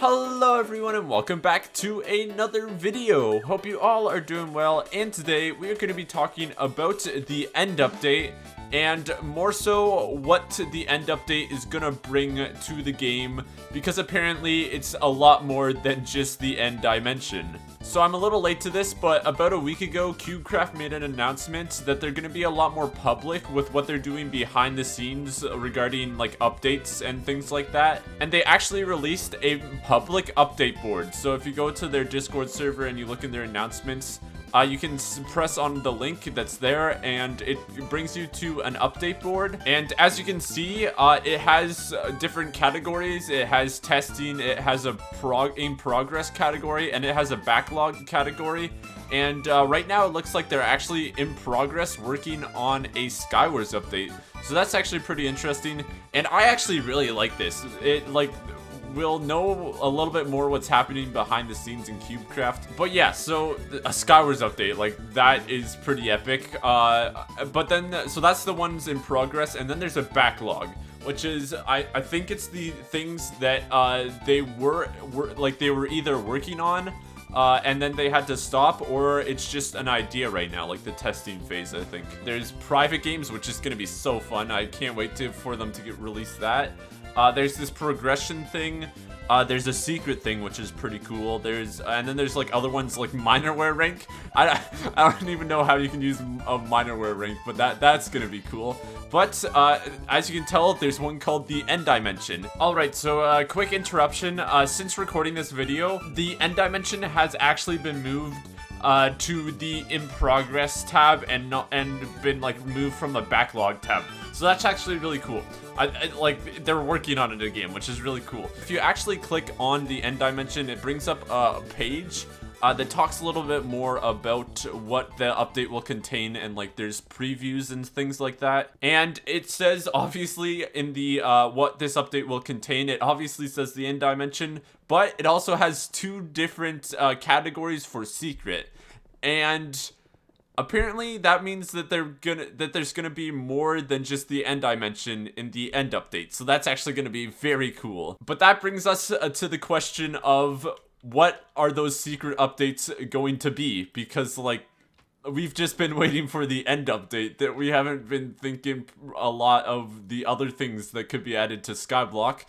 Hello everyone and welcome back to another video. Hope you all are doing well, and today we are going to be talking about the end update and more so what the end update is going to bring to the game, because apparently it's a lot more than just the end dimension. So I'm a little late to this, but about a week ago, CubeCraft made an announcement that they're going to be a lot more public with what they're doing behind the scenes regarding like updates and things like that. And they actually released a public update board. So if you go to their Discord server and you look in their announcements, you can press on the link that's there and it brings you to an update board. And as you can see, it has different categories. It has testing, it has a in progress category, and it has a backlog category. And right now it looks like they're actually in progress working on a Skywars update. So that's actually pretty interesting. And I actually really like this. We'll know a little bit more what's happening behind the scenes in CubeCraft. But yeah, so a Skywars update, like, that is pretty epic. But then, so that's the ones in progress, and then there's a backlog, which is, I think it's the things that they were either working on, and then they had to stop, or it's just an idea right now, like the testing phase, I think. There's private games, which is going to be so fun. I can't wait for them to release that. There's this progression thing. There's a secret thing, which is pretty cool. And then there's like other ones like minorware rank. I don't even know how you can use a minorware rank, but that's gonna be cool. But as you can tell, there's one called the end dimension. All right, so quick interruption. Since recording this video, the end dimension has actually been moved to the in progress tab and been like moved from the backlog tab. So that's actually really cool. Like, they're working on it again, which is really cool. If you actually click on the end dimension, it brings up a page that talks a little bit more about what the update will contain, and like there's previews and things like that. And it says, obviously, in the what this update will contain, it obviously says the end dimension, but it also has two different categories for secret. And apparently that means that there's gonna be more than just the end dimension in the end update. So that's actually gonna be very cool. But that brings us to the question of, what are those secret updates going to be? Because like, we've just been waiting for the end update, that we haven't been thinking a lot of the other things that could be added to Skyblock.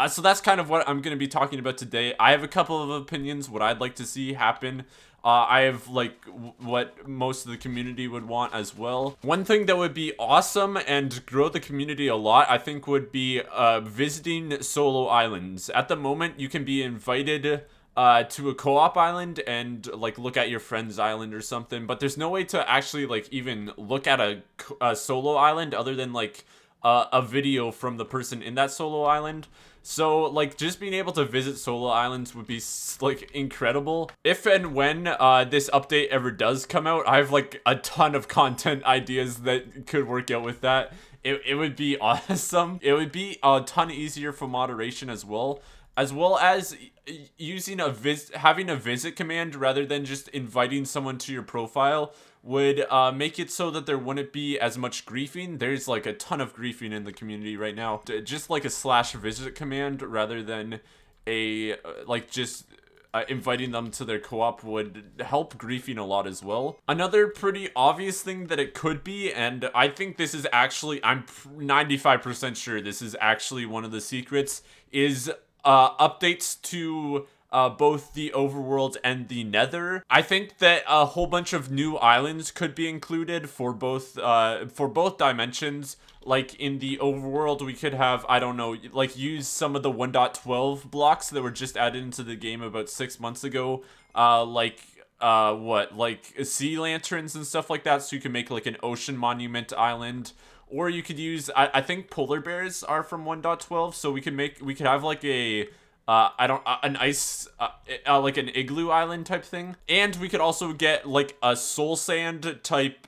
So that's kind of what I'm going to be talking about today. I have a couple of opinions, what I'd like to see happen. I have like what most of the community would want as well. One thing that would be awesome and grow the community a lot, I think, would be visiting solo islands. At the moment, you can be invited to a co-op island and like look at your friend's island or something, but there's no way to actually like even look at a solo island other than like a video from the person in that solo island. So like, just being able to visit solo islands would be like incredible. If and when this update ever does come out, I have like a ton of content ideas that could work out with that. It would be awesome. It would be a ton easier for moderation as well as using having a visit command rather than just inviting someone to your profile would make it so that there wouldn't be as much griefing. There's like a ton of griefing in the community right now. Just like a /visit command rather than a inviting them to their co-op would help griefing a lot as well. Another pretty obvious thing that it could be, and I think this is actually, I'm 95% sure this is actually one of the secrets, is updates to both the overworld and the nether. I think that a whole bunch of new islands could be included for both dimensions. Like in the overworld, we could have, I don't know, like use some of the 1.12 blocks that were just added into the game about 6 months ago. Like sea lanterns and stuff like that, so you can make like an ocean monument island. Or you could use, I think polar bears are from 1.12, so we could have like a an ice, like an igloo island type thing. And we could also get like a soul sand type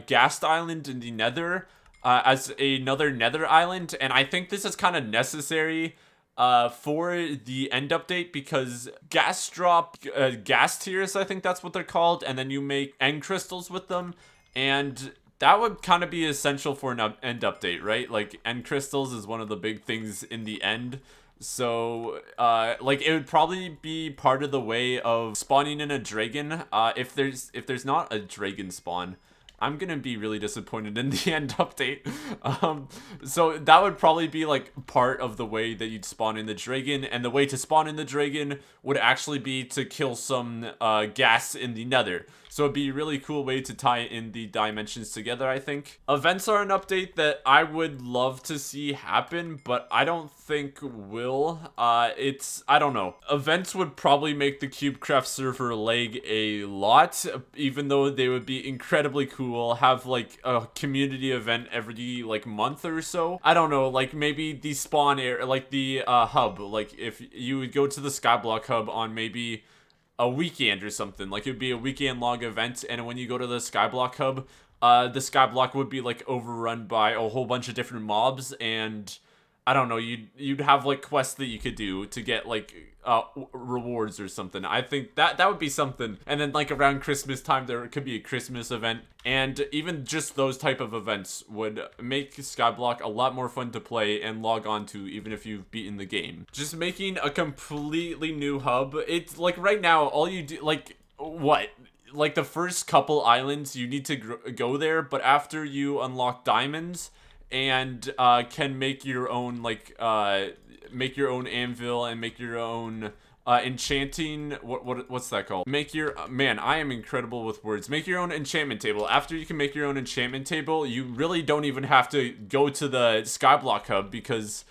ghast island in the nether as another nether island. And I think this is kind of necessary for the end update, because gas drop gas tiers, I think that's what they're called, and then you make end crystals with them, and that would kind of be essential for an end update, right? Like, end crystals is one of the big things in the end. So, like, it would probably be part of the way of spawning in a dragon. If there's not a dragon spawn, I'm gonna be really disappointed in the end update. So that would probably be like part of the way that you'd spawn in the dragon, and the way to spawn in the dragon would actually be to kill some gas in the nether. So it'd be a really cool way to tie in the dimensions together, I think. Events are an update that I would love to see happen, but I don't think will. I don't know. Events would probably make the CubeCraft server lag a lot, even though they would be incredibly cool. Have like a community event every like month or so. I don't know, like maybe the spawn area, like the hub. Like if you would go to the Skyblock hub on maybe a weekend or something, like it would be a weekend long event, and when you go to the Skyblock hub, the Skyblock would be like overrun by a whole bunch of different mobs, and I don't know, you'd have like quests that you could do to get like rewards or something. I think that would be something. And then like around Christmas time, there could be a Christmas event, and even just those type of events would make Skyblock a lot more fun to play and log on to, even if you've beaten the game. Just making a completely new hub. It's like right now, all you do, like what? Like the first couple islands, you need to go there, but after you unlock diamonds and can make your own like make your own anvil and make your own enchanting, what's that called? Make your, man, I am incredible with words. Make your own enchantment table. After you can make your own enchantment table, you really don't even have to go to the Skyblock hub, because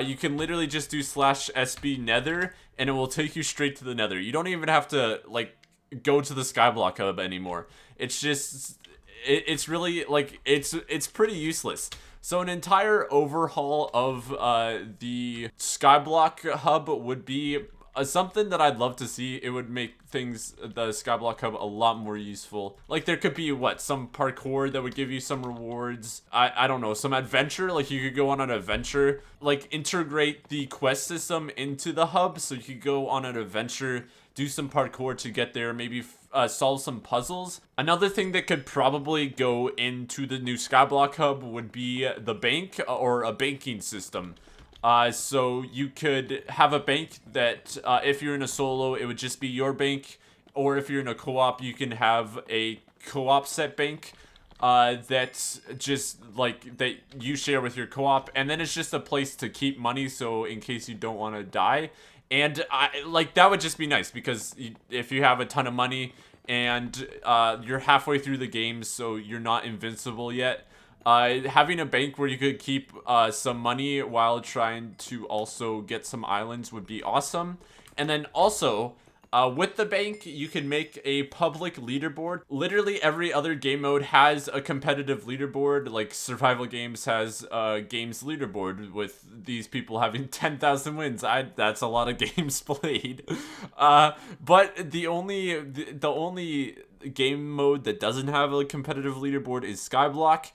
you can literally just do /SB nether and it will take you straight to the nether. You don't even have to like go to the Skyblock hub anymore. It's just it's really like it's pretty useless. So an entire overhaul of the Skyblock hub would be something that I'd love to see. It would make things, the Skyblock hub, a lot more useful. Like there could be some parkour that would give you some rewards. I don't know, some adventure, like you could go on an adventure, like integrate the quest system into the hub, so you could go on an adventure, do some parkour to get there, maybe solve some puzzles. Another thing that could probably go into the new Skyblock hub would be the bank, or a banking system. So you could have a bank that, if you're in a solo, it would just be your bank, or if you're in a co-op, you can have a co-op set bank that's just like that you share with your co-op, and then it's just a place to keep money, so in case you don't want to die. And like that would just be nice, because if you have a ton of money and you're halfway through the game, so you're not invincible yet, having a bank where you could keep some money while trying to also get some islands would be awesome. And then also, with the bank, you can make a public leaderboard. Literally every other game mode has a competitive leaderboard. Like survival games has a games leaderboard with these people having 10,000 wins. That's a lot of games played. But the only game mode that doesn't have a competitive leaderboard is Skyblock.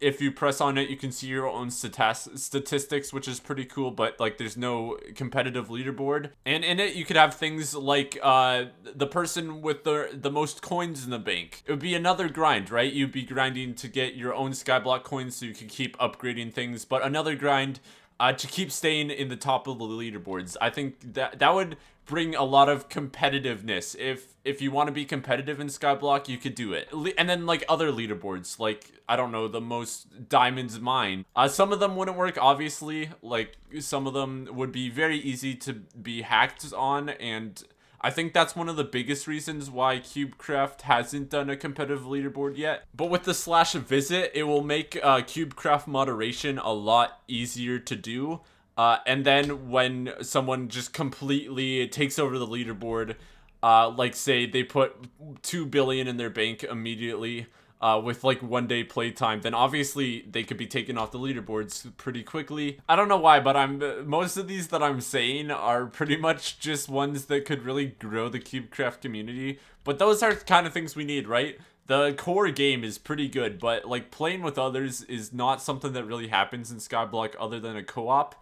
If you press on it, you can see your own statistics, which is pretty cool, but like there's no competitive leaderboard. And in it, you could have things like the person with the most coins in the bank. It would be another grind, right? You'd be grinding to get your own Skyblock coins so you can keep upgrading things, but another grind to keep staying in the top of the leaderboards. I think that would bring a lot of competitiveness. If you want to be competitive in Skyblock, you could do it. And then like other leaderboards, like I don't know, the most diamonds mined. Some of them wouldn't work, obviously. Like some of them would be very easy to be hacked on, and I think that's one of the biggest reasons why CubeCraft hasn't done a competitive leaderboard yet. But with the /visit, it will make CubeCraft moderation a lot easier to do. And then when someone just completely takes over the leaderboard, like say they put 2 billion in their bank immediately, with like 1 day playtime, then obviously they could be taken off the leaderboards pretty quickly. I don't know why, but most of these that I'm saying are pretty much just ones that could really grow the CubeCraft community. But those are the kind of things we need, right? The core game is pretty good, but like playing with others is not something that really happens in Skyblock other than a co-op.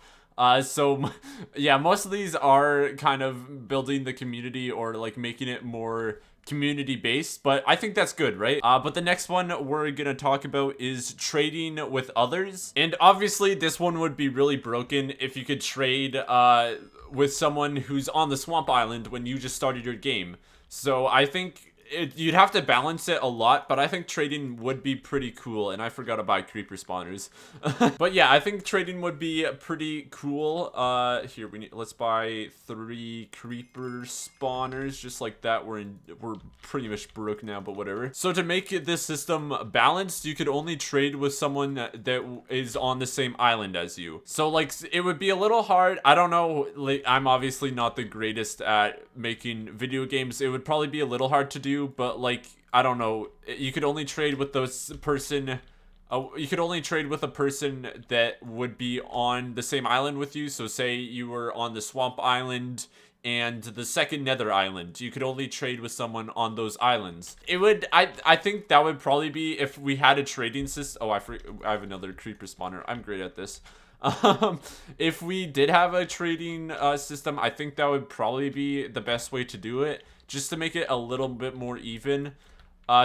So yeah, most of these are kind of building the community or like making it more community based, but I think that's good, right? But the next one we're gonna talk about is trading with others. And obviously this one would be really broken if you could trade with someone who's on the swamp island when you just started your game. So I think you'd have to balance it a lot, but I think trading would be pretty cool. And I forgot to buy creeper spawners. But yeah, I think trading would be pretty cool. Here, let's buy 3 creeper spawners, just like that. We're pretty much broke now, but whatever. So to make this system balanced, you could only trade with someone that is on the same island as you. So like, it would be a little hard. I don't know, like, I'm obviously not the greatest at making video games. It would probably be a little hard to do, but like, I don't know, you could only trade with those person. You could only trade with a person that would be on the same island with you. So say you were on the swamp island and the second nether island, you could only trade with someone on those islands. It would, I think that would probably be if we had a trading system. Oh, I have another creeper spawner. I'm great at this. If we did have a trading system, I think that would probably be the best way to do it, just to make it a little bit more even.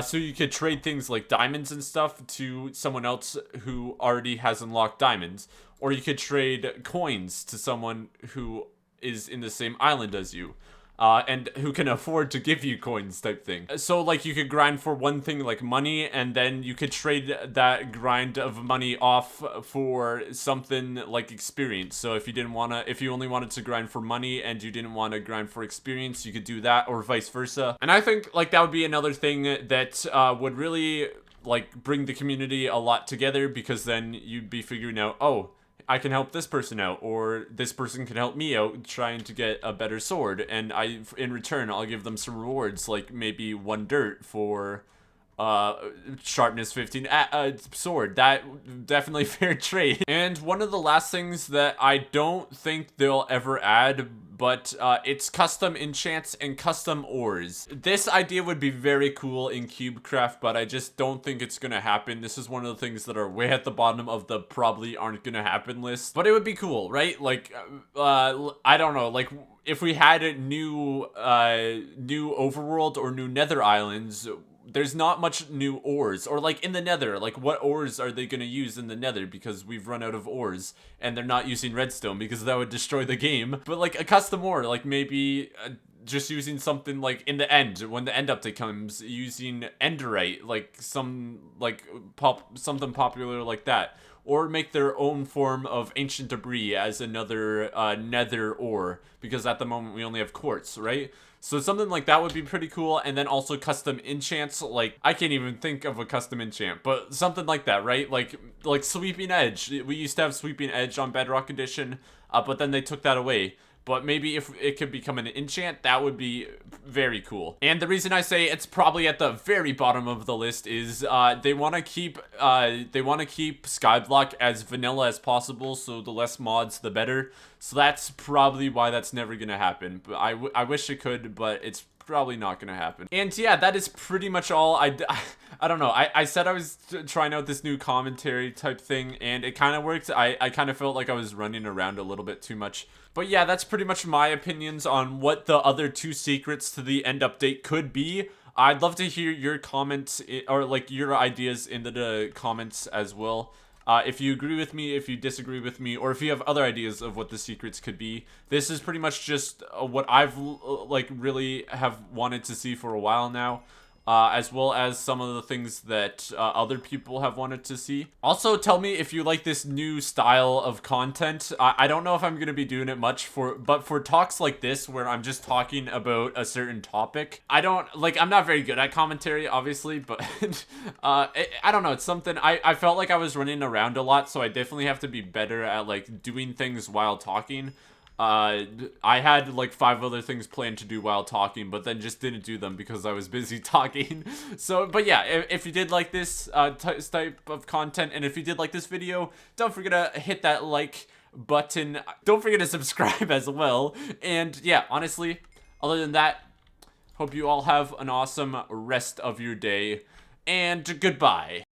So you could trade things like diamonds and stuff to someone else who already has unlocked diamonds. Or you could trade coins to someone who is in the same island as you. And who can afford to give you coins type thing. So like, you could grind for one thing like money, and then you could trade that grind of money off for something like experience. So if you only wanted to grind for money and you didn't want to grind for experience, you could do that, or vice versa. And I think like that would be another thing that would really like bring the community a lot together, because then you'd be figuring out, oh, I can help this person out, or this person can help me out trying to get a better sword, and in return I'll give them some rewards, like maybe 1 dirt for sharpness 15 sword. That definitely fair trade. And one of the last things that I don't think they'll ever add, but it's custom enchants and custom ores. This idea would be very cool in CubeCraft, but I just don't think it's gonna happen. This is one of the things that are way at the bottom of the probably aren't gonna happen list, but it would be cool, right? Like, I don't know, like, if we had a new overworld or new nether islands, there's not much new ores. Or like in the nether, like what ores are they gonna use in the nether, because we've run out of ores, and they're not using redstone because that would destroy the game. But like a custom ore, like maybe just using something like in the end, when the end update comes, using enderite, like something popular like that. Or make their own form of ancient debris as another nether ore, because at the moment we only have quartz, right? So something like that would be pretty cool. And then also custom enchants. Like, I can't even think of a custom enchant, but something like that, right? Like Sweeping Edge. We used to have Sweeping Edge on Bedrock Edition, but then they took that away. But maybe if it could become an enchant, that would be very cool. And the reason I say it's probably at the very bottom of the list is they want to keep Skyblock as vanilla as possible, so the less mods, the better. So that's probably why that's never gonna happen. But I wish it could, but it's probably not gonna happen. And yeah, that is pretty much all. I don't know. I said I was trying out this new commentary type thing, and it kind of worked. I kind of felt like I was running around a little bit too much. But yeah, that's pretty much my opinions on what the other 2 secrets to the end update could be. I'd love to hear your comments, or like your ideas in the comments as well. If you agree with me, if you disagree with me, or if you have other ideas of what the secrets could be. This is pretty much just what I've like really have wanted to see for a while now. As well as some of the things that other people have wanted to see. Also, tell me if you like this new style of content. I don't know if I'm going to be doing it much but for talks like this, where I'm just talking about a certain topic, I'm not very good at commentary, obviously, but I don't know, it's something, I felt like I was running around a lot, so I definitely have to be better at, like, doing things while talking. I had like 5 other things planned to do while talking, but then just didn't do them because I was busy talking. So, but yeah, if you did like this type of content, and if you did like this video, don't forget to hit that like button. Don't forget to subscribe as well. And yeah, honestly, other than that, hope you all have an awesome rest of your day, and goodbye.